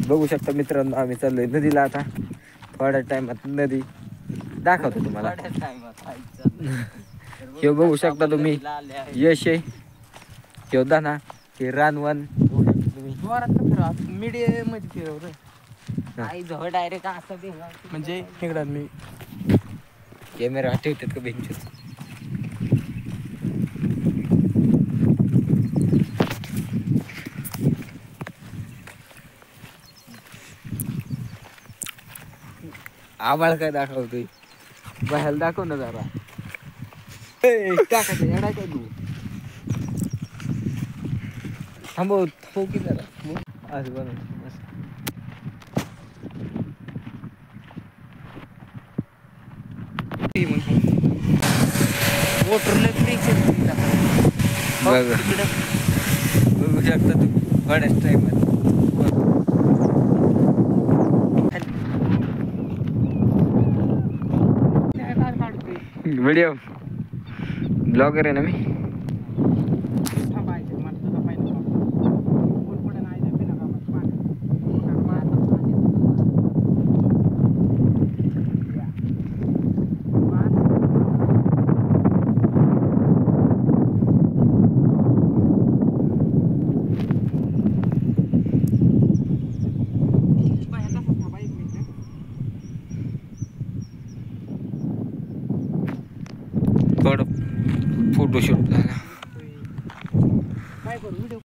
बघू शकता मित्रांनो, आम्ही चाललोय नदीला आता. थोड्या टाइमात नदी दाखवतो तुम्हाला. हे बघू शकता तुम्ही, यश आहे हे दाना, हे रानवन तुम्ही. मीडियम मध्ये फिरव रे. आई जवळ डायरेक्ट असं ते म्हणजे इकडं मी कॅमेरा ठेवतात का बेंचवर. आम्हाला काय दाखवतोय, बाहेर दाखव ना जरा. टाकायचं येडा काय तू. थांबव की जरा. असं बनव बस. बघू शकता तू बऱ्याच टाइमात. व्हिडिओ ब्लॉगर आहे ना मी. थोडं फोटोशूट झाला.